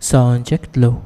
Sound check low.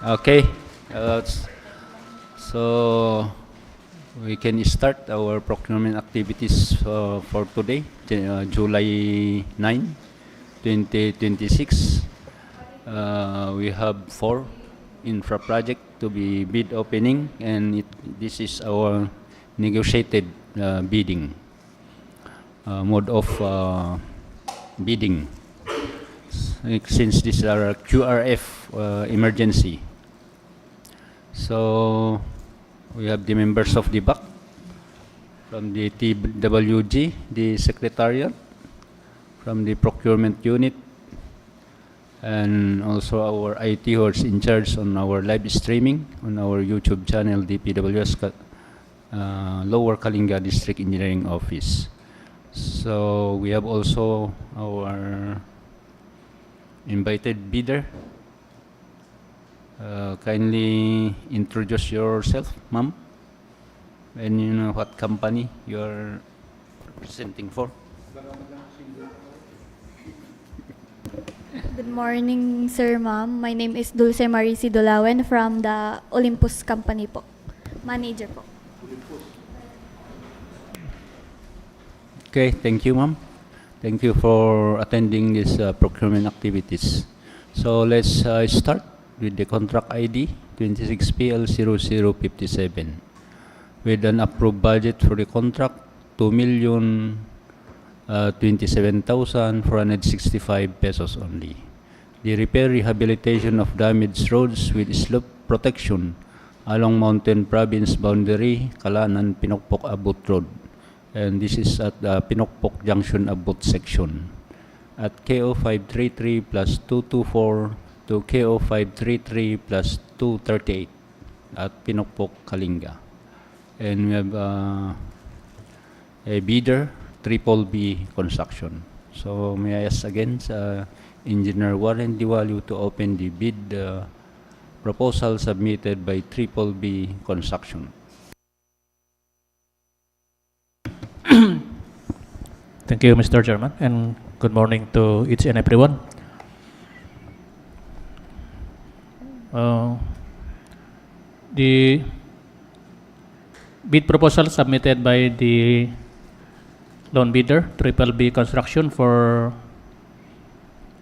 Okay. Uh, s- so we can start our procurement activities for today, July 9, 2026. We have 4 infra project to be bid opening, and this is our negotiated bidding mode of bidding. Since these are QRF emergency. So we have the members of the BAC from the TWG, the Secretariat, from the Procurement Unit, and also our IT who is in charge on our live streaming on our YouTube channel, DPWH Lower Kalinga District Engineering Office. So we have also our invited bidder. Kindly introduce yourself, ma'am, and you know what company you're representing for. Good morning, sir, ma'am. My name is Dulce Marisi Dolawen from the Olympus Company po. Manager po. Okay, thank you, ma'am. Thank you for attending this procurement activities. So let's start with the contract ID 26PL0057 with an approved budget for the contract 2,027,465 pesos only. The repair rehabilitation of damaged roads with slope protection along Mountain Province boundary, Kalanan, Pinokpok, Abut Road. And this is at the Pinokpok Junction Abut section. At KO 533 plus 224 to KO 533 plus 238 at Pinokpok, Kalinga. And we have a bidder, Triple B Construction. So may I ask again Engineer Warren Diwalu to open the bid proposal submitted by Triple B Construction. Thank you, Mr. Chairman, and good morning to each and everyone. The bid proposal submitted by the loan bidder, Triple B Construction, for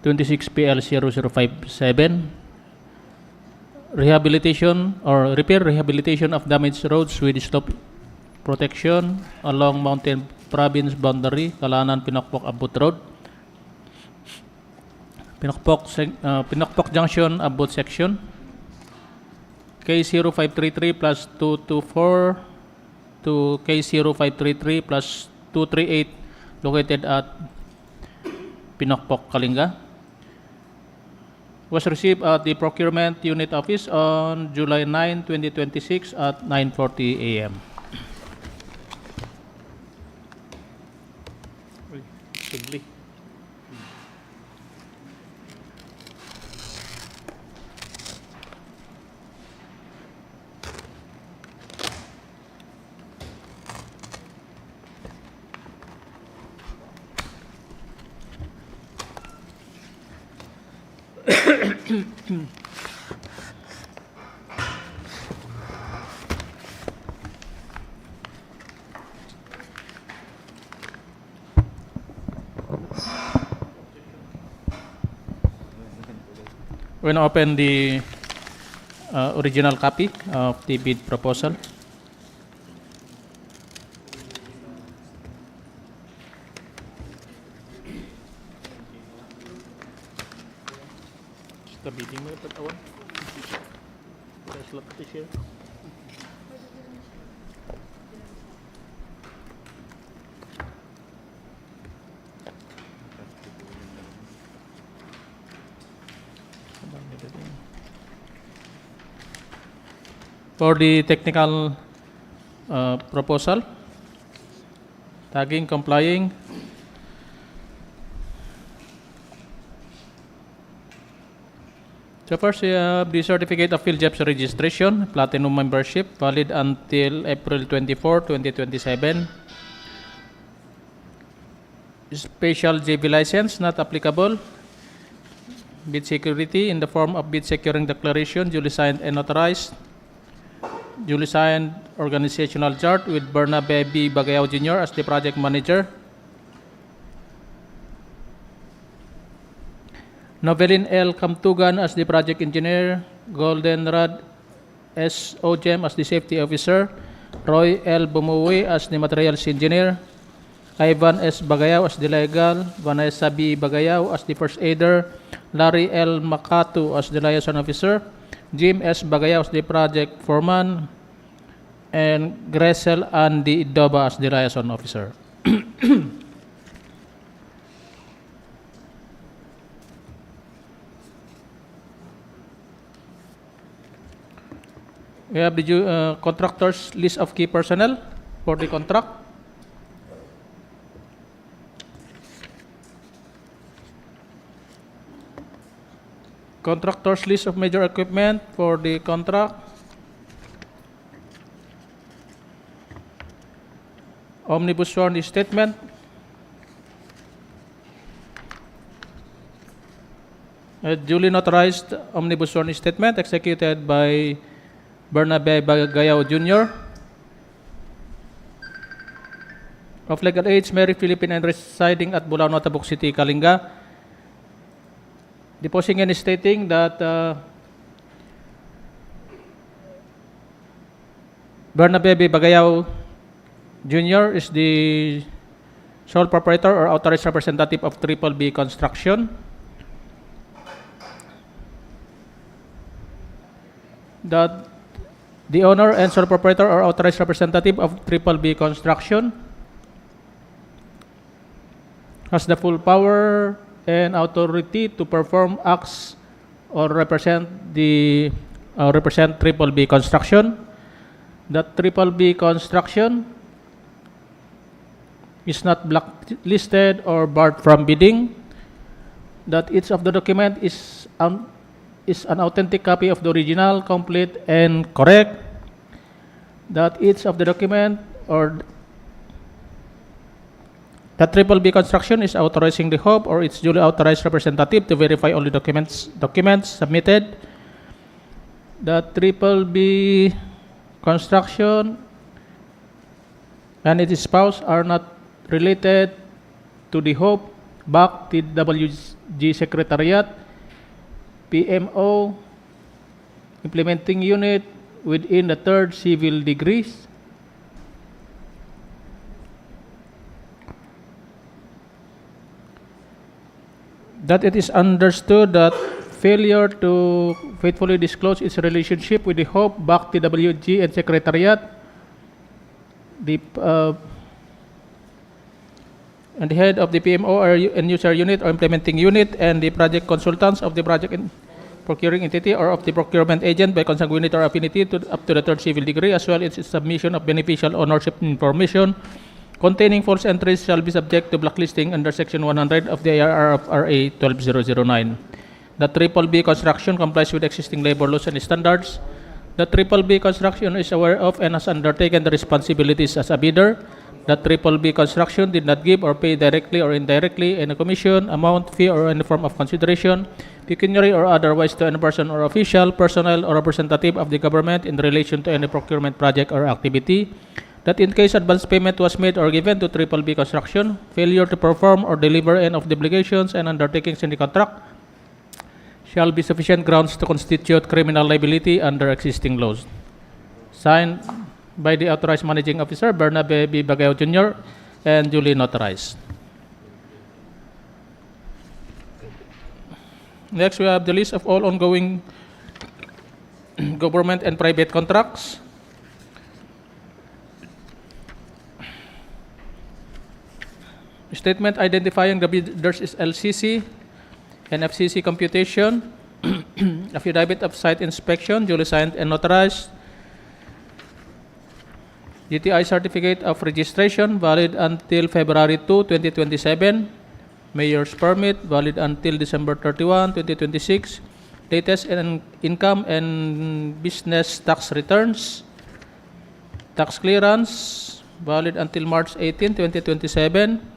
26PL0057, rehabilitation or repair rehabilitation of damaged roads with slope protection along Mountain Province boundary, Kalanan, Pinokpok, Abut Road, Pinokpok Junction, Abut section, K0533 plus 224 to K0533 plus 238 located at Pinokpok, Kalinga. Was received at the Procurement Unit Office on July 9, 2026 at 9:40 a.m. Simply. We're going to open the original copy of the bid proposal. The bidding mo dapat awan. Press lang pati share. For the technical proposal, tagging, complying, so first, the certificate of field jobs registration, platinum membership, valid until April 24, 2027. Special JV license, not applicable. bid security in the form of bid securing declaration duly signed and notarized. Duly signed organizational chart with Bernabe B. Bagayao Jr. as the project manager. Novelin L. Kamtugan as the project engineer. Goldenrod S. Ojem as the safety officer. Roy L. Bumuwi as the materials engineer. Ivan S. Bagayao as the legal. Vanessa B. Bagayao as the first aider. Larry L. Makatu as the liaison officer. Jim S. Bagayao as the project foreman. And Gresel Andy Idoba as the liaison officer. We have the contractors list of key personnel for the contract. Contractors list of major equipment for the contract. Omnibus sworn statement. A duly notarized omnibus sworn statement executed by Bernabe Bagayao Jr. Of legal age, married Philippine and residing at Bulao, Notabuk City, Kalinga. Deposing and stating that Bernabe Bagayao Jr. is the sole proprietor or authorized representative of Triple B Construction. That the owner and sole proprietor or authorized representative of Triple B Construction has the full power and authority to perform acts or represent Triple B Construction. That Triple B Construction is not blacklisted or barred from bidding. That each of the document is an authentic copy of the original, complete and correct. That each of the document or that Triple B Construction is authorizing the HOP or its duly authorized representative to verify all the documents submitted. That Triple B Construction and its spouse are not related to the HOP, BAC, TWG Secretariat, PMO, implementing unit within the third civil degrees. That it is understood that failure to faithfully disclose its relationship with the HOP, BAC, TWG, and Secretariat, and the head of the PMO or end user unit or implementing unit, and the project consultants of the project procuring entity or of the procurement agent by consanguinity or affinity up to the third civil degree, as well as its submission of beneficial ownership information containing false entries shall be subject to blacklisting under Section 100 of the IRR of RA 12009. The Triple B Construction complies with existing labor laws and standards. The Triple B Construction is aware of and has undertaken the responsibilities as a bidder. The Triple B Construction did not give or pay directly or indirectly any commission, amount, fee, or any form of consideration, pecuniary or otherwise, to any person or official, personnel, or representative of the government in relation to any procurement project or activity. That in case advance payment was made or given to Triple B Construction, failure to perform or deliver any of the obligations and undertakings in the contract shall be sufficient grounds to constitute criminal liability under existing laws. Signed by the authorized managing officer, Bernabe B. Bagayao Jr., and duly notarized. Next, we have the list of all ongoing government and private contracts. Statement identifying the bidders is LCC and FCC computation. Affidavit of site inspection, duly signed and notarized. GTI certificate of registration, valid until February 2, 2027. Mayor's permit, valid until December 31, 2026. Latest income and business tax returns. Tax clearance, valid until March 18, 2027.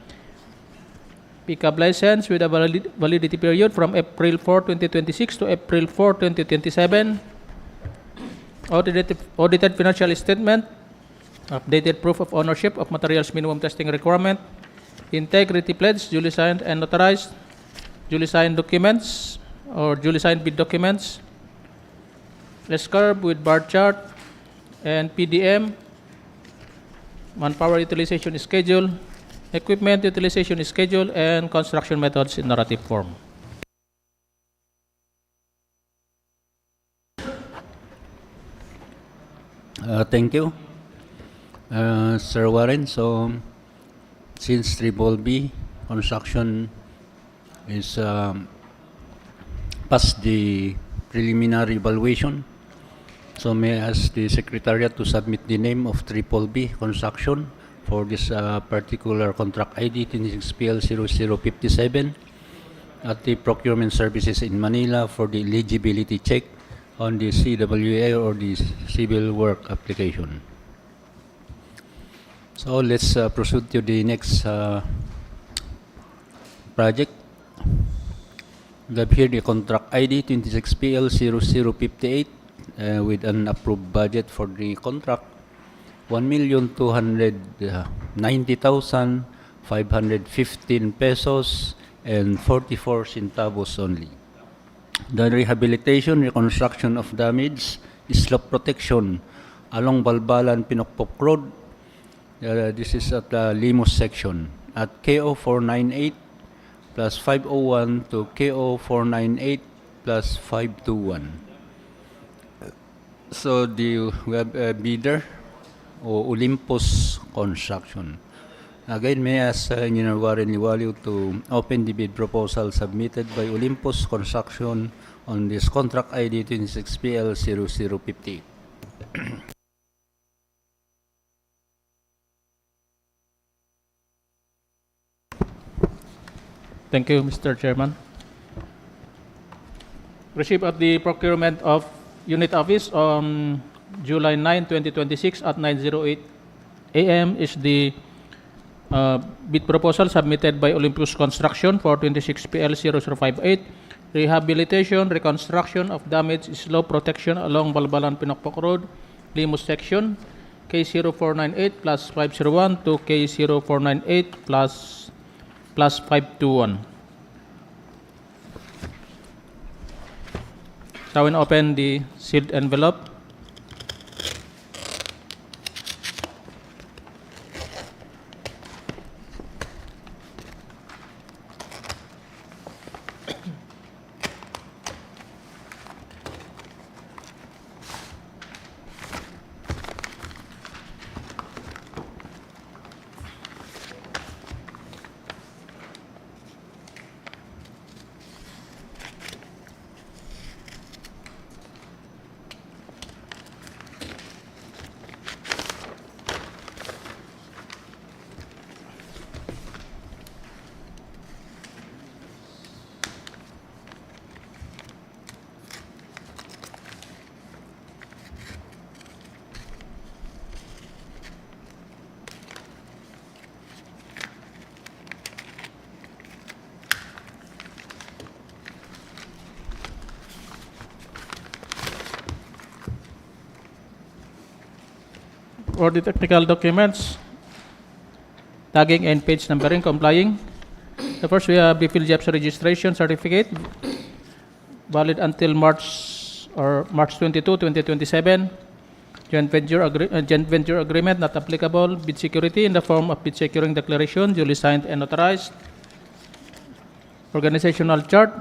pickup license with a validity period from April 4, 2026 to April 4, 2027. Audited financial statement, updated proof of ownership of materials minimum testing requirement, integrity pledge, duly signed and notarized, duly signed documents or duly signed bid documents, S-curve with bar chart, and PDM, manpower utilization schedule, equipment utilization schedule, and construction methods in narrative form. Thank you, Sir Warren. So, since Triple B construction is past the preliminary evaluation, so may I ask the Secretariat to submit the name of Triple B construction for this particular contract ID 26PL0057 at the Procurement Services in Manila for the eligibility check on the CWA or the civil work application. So let's proceed to the next project. We have here the contract ID 26PL0058 with an approved budget for the contract 1,290,515 pesos and 44 centavos only. The rehabilitation, reconstruction of damaged slope protection along Balbalan Pinokpok Road. This is at the Limos section at KO 498 plus 501 to KO 498 plus 521. So we have a bidder o Olympus Construction. Again, may I ask Engineer Warren Liwaliw to open the bid proposal submitted by Olympus Construction on this contract ID 26PL0058. Thank you, Mr. Chairman. Receipt of the procurement of Unit Office on July 9, 2026 at 9:08 a.m. is the bid proposal submitted by Olympus Construction for 26PL0058, rehabilitation, reconstruction of damaged slope protection along Balbalan Pinokpok Road, Limos section, K0498 plus 501 to K0498 plus 521. So I will open the sealed envelope. For the technical documents, tagging and page numbering complying. The first, we have the PhilJobs registration certificate, valid until March 22, 2027. Joint venture agreement not applicable. Bid security in the form of bid securing declaration, duly signed and notarized. Organizational chart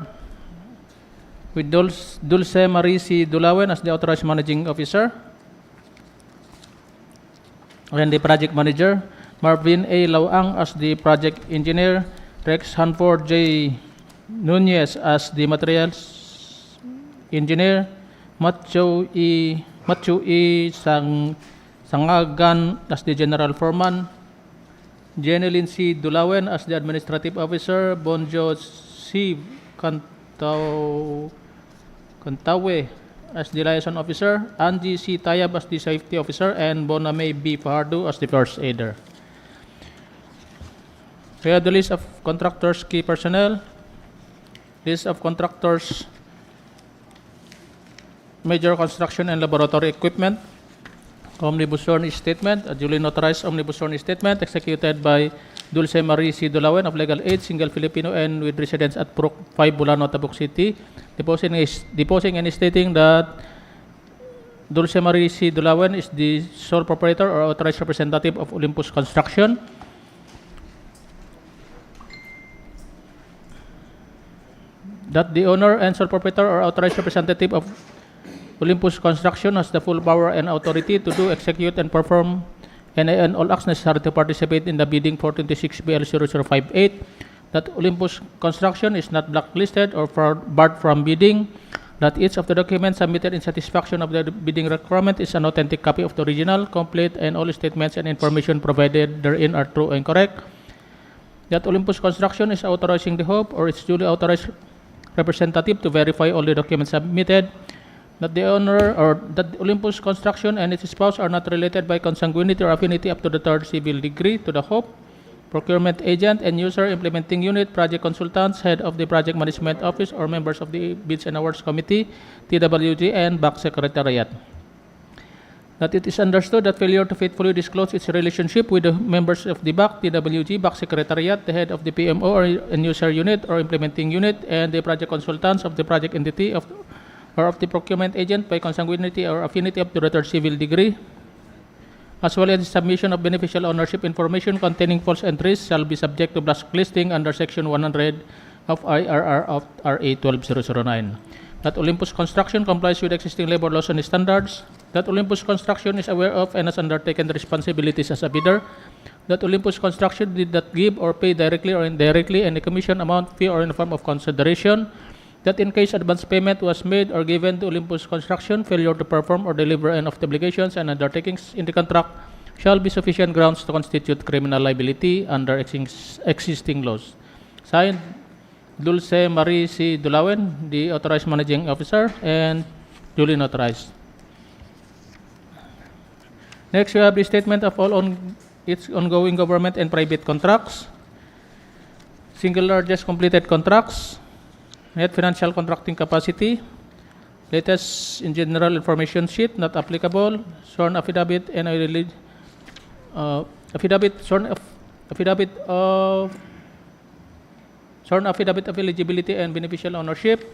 with Dulce Marisi Dulawen as the authorized managing officer. And the project manager, Marvin A. Lauang as the project engineer, Rex Hanford J. Nunez as the materials engineer, Matthew E. Sangagan as the general foreman, Jenilyn C. Dulawen as the administrative officer, Bonjo C. Cantawe as the liaison officer, Angie C. Tayab as the safety officer, and Boname B. Fajardo as the first aider. We have the list of contractors' key personnel, list of contractors' major construction and laboratory equipment, omnibus sworn statement, a duly notarized omnibus sworn statement executed by Dulce Marie C. Dulawen of Legal Aid, single Filipino and with residence at Proc 5 Bulano, Tabuk City, deposing and stating that Dulce Marie C. Dulawen is the sole proprietor or authorized representative of Olympus Construction. That the owner and sole proprietor or authorized representative of Olympus Construction has the full power and authority to do, execute, and perform and all acts necessary to participate in the bidding for 26 BL0058. That Olympus Construction is not blacklisted or barred from bidding. That each of the documents submitted in satisfaction of the bidding requirement is an authentic copy of the original, complete, and all statements and information provided therein are true and correct. That Olympus Construction is authorizing the Hope or its duly authorized representative to verify all the documents submitted. That the owner or that Olympus Construction and its spouse are not related by consanguinity or affinity up to the third civil degree to the Hope. Procurement agent and user, implementing unit, project consultants, head of the project management office, or members of the Bids and Awards Committee, TWG, and BAC Secretariat. That it is understood that failure to faithfully disclose its relationship with the members of the BAC, TWG, BAC Secretariat, the head of the PMO or user unit or implementing unit, and the project consultants of the project entity or of the procurement agent by consanguinity or affinity up to the third civil degree, as well as the submission of beneficial ownership information containing false entries shall be subject to blacklisting under Section 100 of IRR of RA 12009. That Olympus Construction complies with existing labor laws and standards. That Olympus Construction is aware of and has undertaken the responsibilities as a bidder. That Olympus Construction did not give or pay directly or indirectly any commission amount, fee, or in the form of consideration. That in case advance payment was made or given to Olympus Construction, failure to perform or deliver any of the obligations and undertakings in the contract shall be sufficient grounds to constitute criminal liability under existing laws. Signed, Dulce Marie C. Dulawen, the authorized managing officer, and duly notarized. Next, we have the statement of all its ongoing government and private contracts. Single largest completed contracts. Net financial contracting capacity, latest in general information sheet not applicable, sworn affidavit and sworn affidavit of eligibility and beneficial ownership,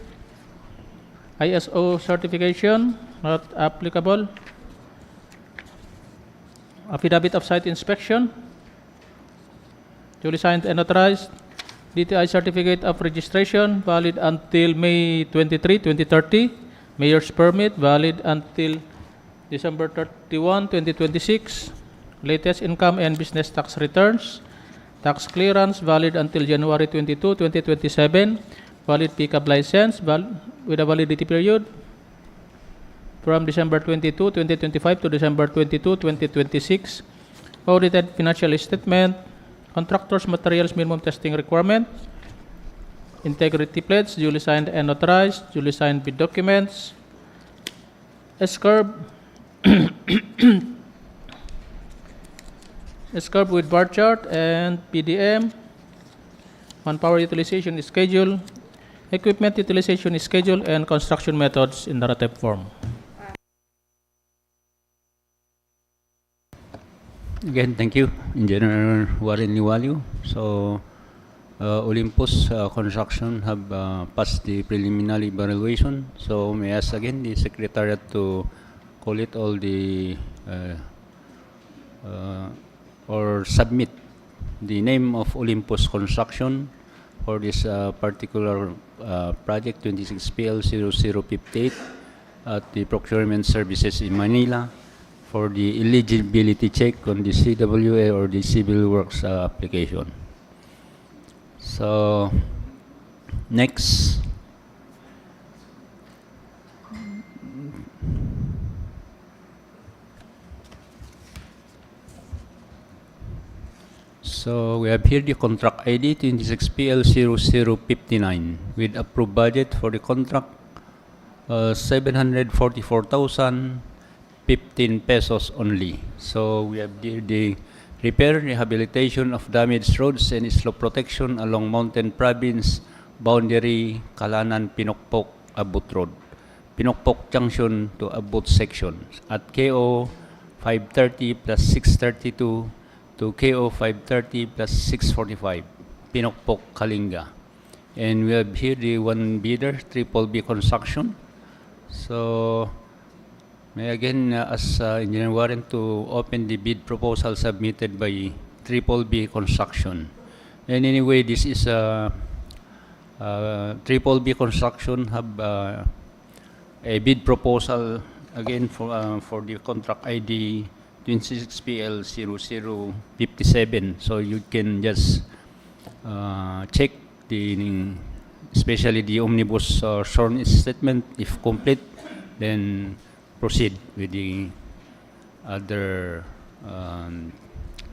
ISO certification not applicable, affidavit of site inspection, duly signed and notarized. DTI certificate of registration valid until May 23, 2030. Mayor's permit valid until December 31, 2026. Latest income and business tax returns. Tax clearance valid until January 22, 2027. Valid pickup license with a validity period from December 22, 2025 to December 22, 2026. Audited financial statement. Contractors' materials minimum testing requirement, integrity pledge, duly signed and notarized, duly signed bid documents, S-curve, S-curve with bar chart and PDM, manpower utilization schedule, equipment utilization schedule, and construction methods in narrative form. Again, thank you, Engineer Warren Liwaliu. So, Olympus Construction have passed the preliminary evaluation. So, may I ask again the Secretariat to collate all the or submit the name of Olympus Construction for this particular project 26PL0058 at the Procurement Services in Manila, for the eligibility check on the CWA or the Civil Works application. So, next. So, we have here the contract ID 26PL0059 with approved budget for the contract 744,015 pesos only. So we have the repair, rehabilitation of damaged roads and slope protection along Mountain Province boundary Kalanan Pinokpok Abut Road, Pinokpok Junction to Abut section at KO 530 plus 632 to KO 530 plus 645, Pinokpok, Kalinga. And we have here the one bidder, Triple B Construction. So, may I again ask Engineer Warren to open the bid proposal submitted by Triple B Construction. And anyway, this is Triple B Construction have a bid proposal again for the contract ID 26PL0057. So you can just check especially the omnibus sworn statement. If complete, then proceed with the other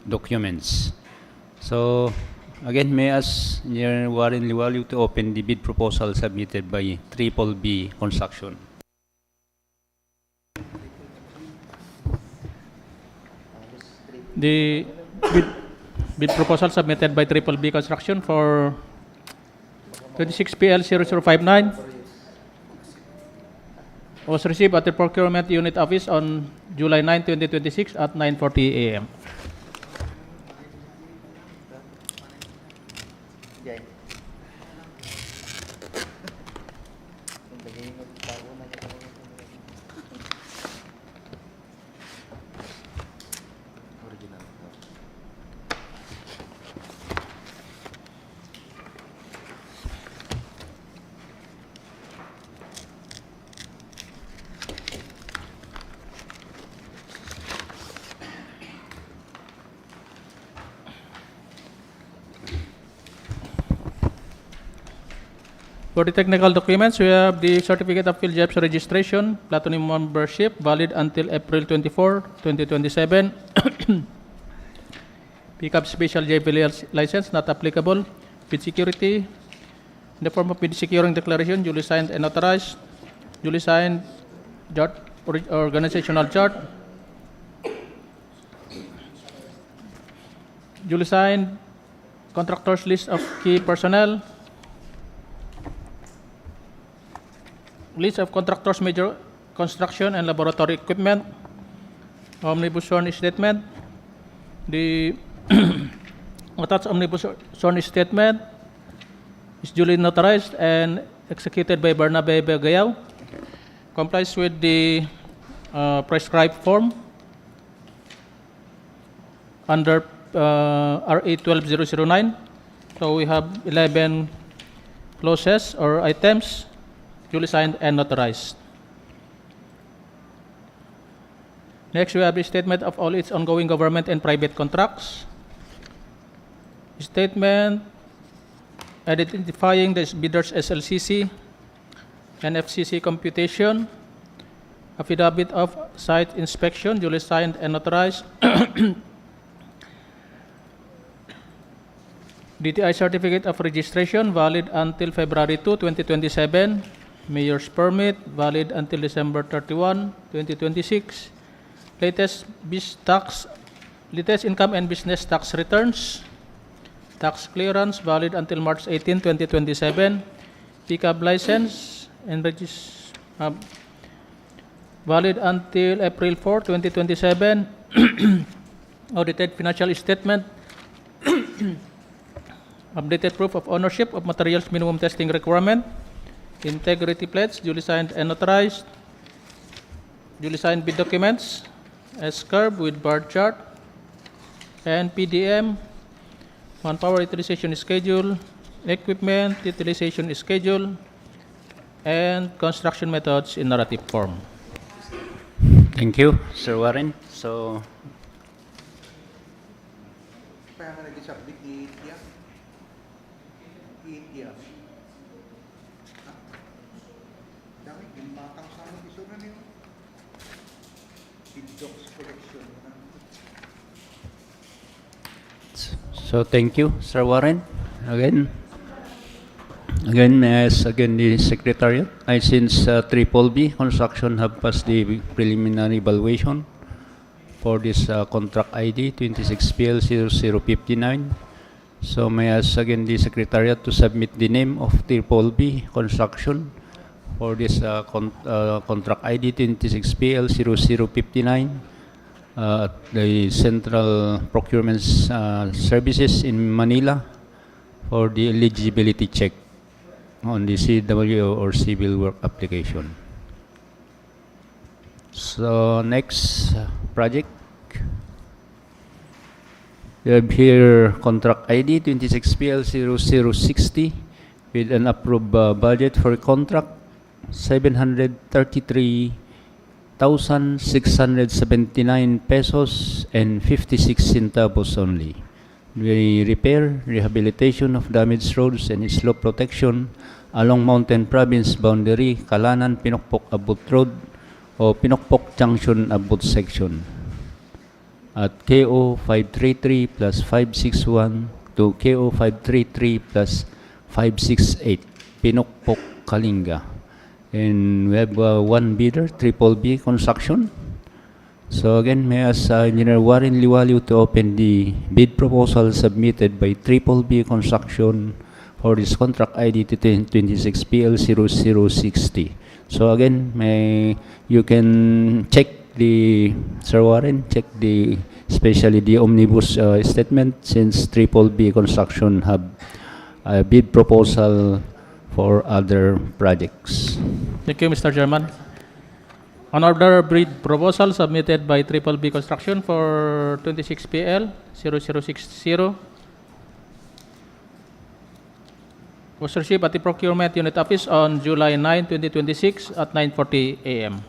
documents. So again, may I ask Engineer Warren Liwaliw to open the bid proposal submitted by Triple B Construction. The bid proposal submitted by Triple B Construction for 26PL0059 was received at the Procurement Unit Office on July 9, 2026 at 9:40 a.m. For the technical documents, we have the Certificate of Field Jobs Registration, Platinum Membership, valid until April 24, 2027. Pickup Special JPL license, not applicable. Bid security, in the form of bid securing declaration, duly signed and authorized. Duly signed chart, organizational chart. Duly signed contractors list of key personnel. List of contractors, major construction and laboratory equipment. Omnibus sworn statement. The attached omnibus sworn statement is duly notarized and executed by Bernabe Bagayaw. Complies with the prescribed form under RA 12009. So we have 11 clauses or items duly signed and notarized. Next, we have the statement of all its ongoing government and private contracts. Statement identifying the bidders SLCC and FCC computation. Affidavit of site inspection, duly signed and notarized. DTI certificate of registration, valid until February 2, 2027. Mayor's permit, valid until December 31, 2026. Latest income and business tax returns. Tax clearance, valid until March 18, 2027. Pickup license and valid until April 4, 2027. Audited financial statement. Updated proof of ownership of materials minimum testing requirement. Integrity pledge, duly signed and notarized. Duly signed bid documents, S-curve with bar chart, and PDM, manpower utilization schedule, equipment utilization schedule, and construction methods in narrative form. Thank you, Sir Warren. So, thank you, Sir Warren. Again, may I ask again the Secretariat. Since Triple B Construction have passed the preliminary evaluation, for this contract ID 26PL0059. So may I ask again the Secretariat to submit the name of Triple B Construction for this contract ID 26PL0059 at the Central Procurement Services in Manila for the eligibility check on the CWO or civil work application. So next project. We have here contract ID 26PL0060 with an approved budget for contract 733,679 pesos and 56 centavos only. The repair, rehabilitation of damaged roads and slope protection along Mountain Province boundary, Kalanan, Pinokpok, Abut Road o Pinokpok Junction, Abut Section at KO 533 plus 561 to KO 533 plus 568, Pinokpok, Kalinga. And we have one bidder, Triple B Construction. So again, may I ask Engineer Warren Liwaliw to open the bid proposal submitted by Triple B Construction for this contract ID 26PL0060. So again, you can check the, Sir Warren, check especially the omnibus statement, since Triple B Construction have a bid proposal for other projects. Thank you, Mr. Chairman. On order bid proposal submitted by Triple B Construction for 26PL0060 was received at the Procurement Unit Office on July 9, 2026 at 9:40 a.m.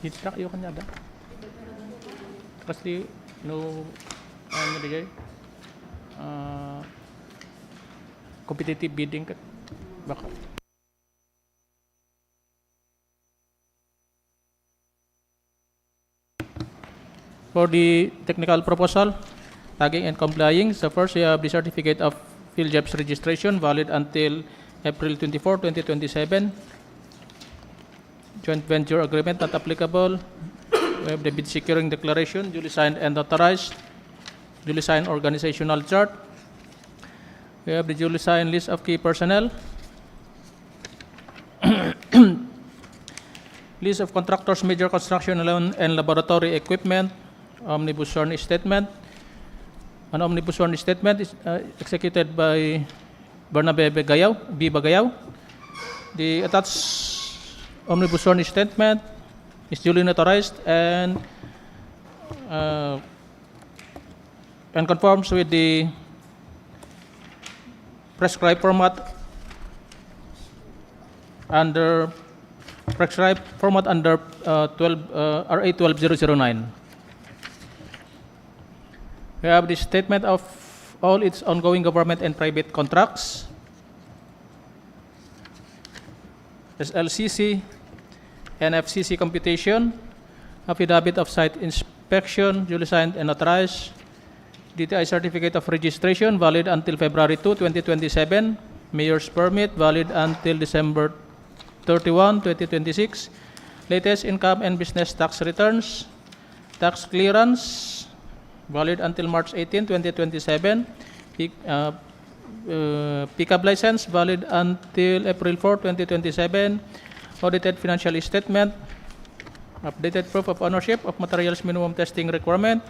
Hitrak yung kanya da. Kasi no ano digay competitive bidding kat baka for the technical proposal, tagging and complying. So first, we have the certificate of field jobs registration valid until April 24, 2027. Joint venture agreement not applicable. We have the bid securing declaration, duly signed and authorized. Duly signed organizational chart. We have the duly signed list of key personnel. List of contractors, major construction and laboratory equipment. Omnibus sworn statement. An omnibus sworn statement is executed by Bernabe B. Bagayaw. The attached omnibus sworn statement is duly notarized and conforms with the prescribed format under RA 12009. We have the statement of all its ongoing government and private contracts, SLCC, NFCC computation, affidavit of site inspection, duly signed and authorized, DTI certificate of registration valid until February 2, 2027, mayor's permit valid until December 31, 2026, latest income and business tax returns, tax clearance valid until March 18, 2027, pickup license valid until April 4, 2027, audited financial statement, updated proof of ownership of materials minimum testing requirement,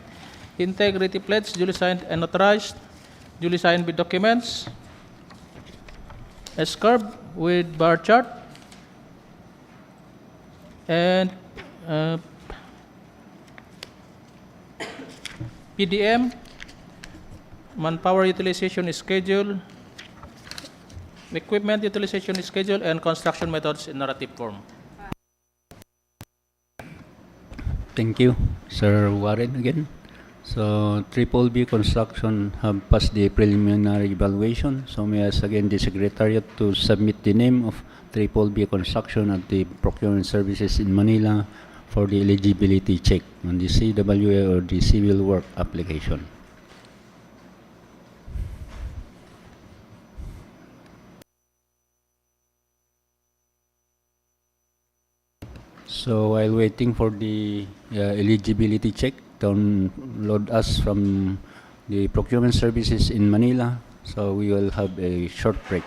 integrity pledge duly signed and authorized, duly signed with documents, S-curve with bar chart, And PDM, manpower utilization schedule, equipment utilization schedule, and construction methods in narrative form. Thank you, Sir Warren again. So, Triple B Construction have passed the preliminary evaluation. So, may I ask again the Secretariat to submit the name of Triple B Construction at the Procurement Services in Manila for the eligibility check on the CWA or the civil work application. So while waiting for the eligibility check, download us from the procurement services in Manila. So we will have a short break.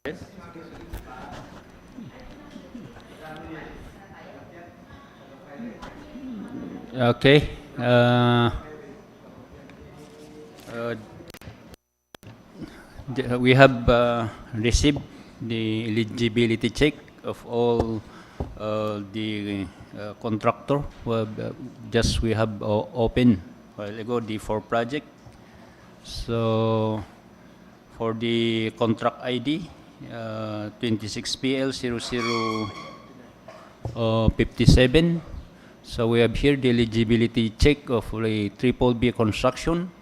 Okay. We have received the eligibility check of all the contractor. Well, we have opened a while ago the 4 project. So for the contract ID 26PL0057. So we have here the eligibility check of a triple B construction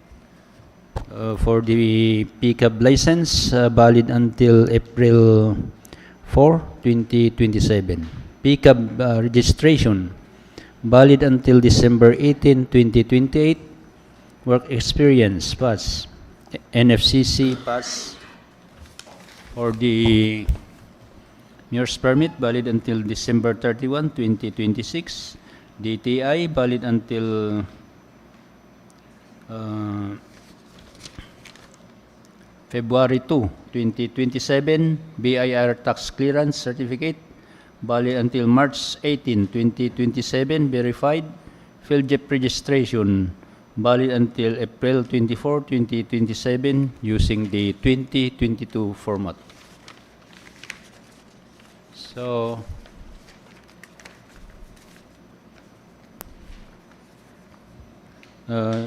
for the pickup license valid until April 4, 2027. Pickup registration valid until December 18, 2028. Work experience pass. NFCC pass. For the nurse permit valid until December 31, 2026. DTI valid until February 2, 2027. BIR tax clearance certificate valid until March 18, 2027. Verified. PhilJEP registration valid until April 24, 2027 using the 2022 format. So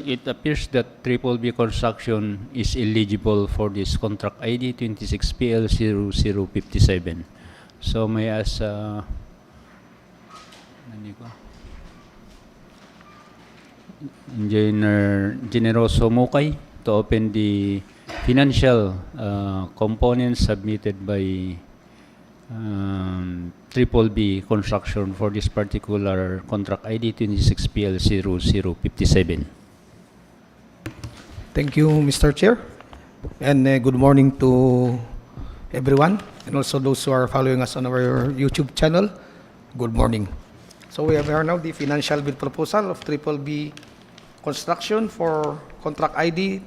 it appears that Triple B construction is eligible for this contract ID 26PL0057. So may I ask Engineer Generoso Mukay to open the financial components submitted by Triple B construction for this particular contract ID 26PL0057. Thank you, Mr. Chair. And good morning to everyone, and also those who are following us on our YouTube channel. Good morning. So we have here now the financial bid proposal of Triple B Construction for contract ID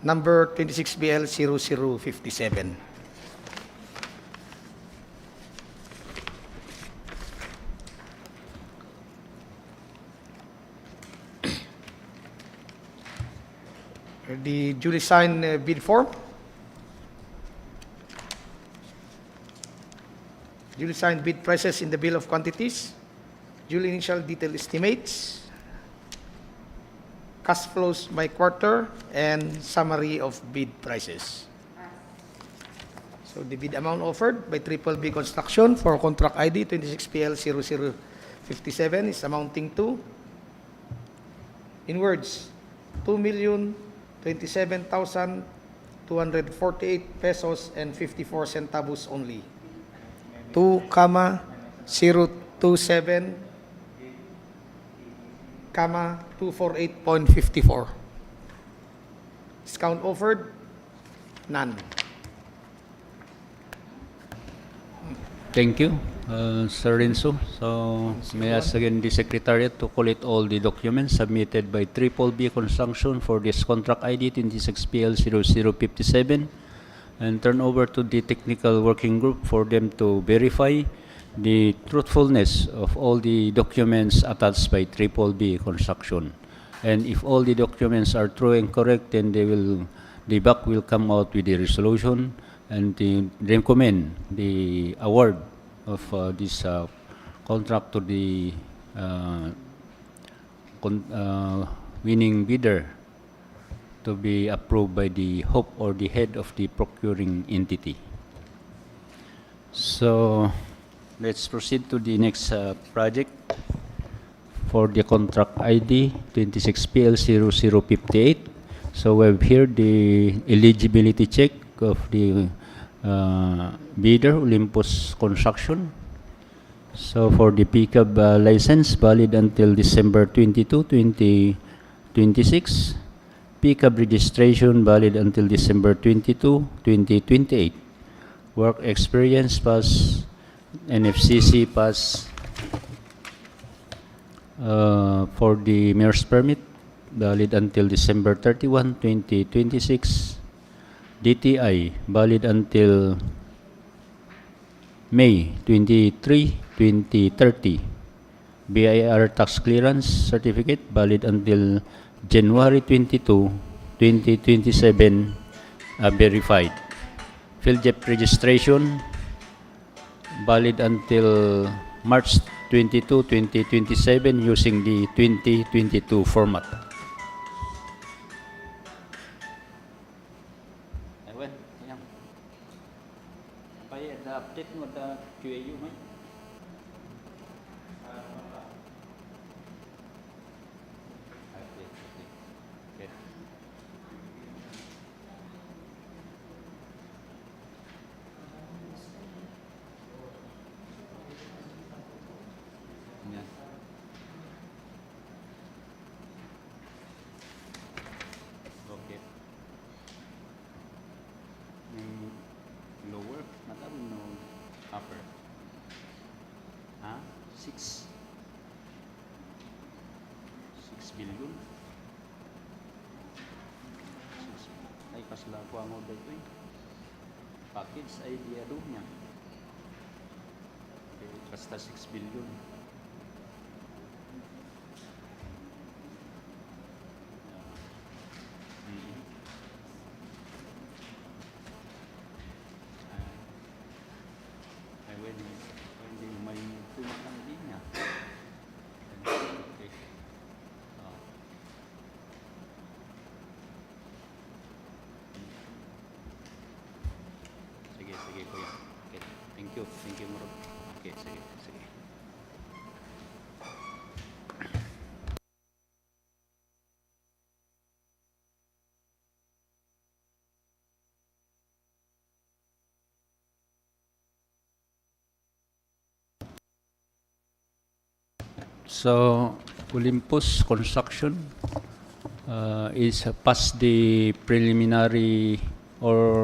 number 26BL0057. The duly signed bid form, duly signed bid prices in the bill of quantities, duly initial detail estimates, cash flows by quarter, and summary of bid prices. So the bid amount offered by Triple B Construction for contract ID 26PL0057 is amounting to, in words, 2,027,248 pesos and 54 centavos only. 2,027, 248.54. Discount offered? None. Thank you, Sir Renzo. So may I ask again the Secretariat to collate all the documents submitted by Triple B Construction for this contract ID 26PL0057 and turn over to the technical working group for them to verify the truthfulness of all the documents attached by Triple B Construction. And if all the documents are true and correct, then the BAC will come out with the resolution and recommend the award of this contract to the winning bidder to be approved by the HOP or the head of the procuring entity. So let's proceed to the next project for the contract ID 26PL0058. So we have here the eligibility check of the bidder, Olympus Construction. So for the pickup license valid until December 22, 2026. Pickup registration valid until December 22, 2028. Work experience pass, NFCC pass. For the mayor's permit valid until December 31, 2026. DTI, valid until May 23, 2030. BIR tax clearance certificate, valid until January 22, 2027, verified. PhilJEP registration, valid until March 22, 2027 using the 2022 format. Ewan, yan. Paya, update mo the QAU, may? Okay. Yan. Okay. Lower, matawin no upper. Ha? 6 billion. Ay kasla ko ang order ko eh. Package ay diado niya. Okay, basta 6 billion. Ay when may tumatang din niya. Okay. Oh. Sige kuya. Okay. Thank you Murad. Okay, sige. So, Olympus Construction is past the preliminary or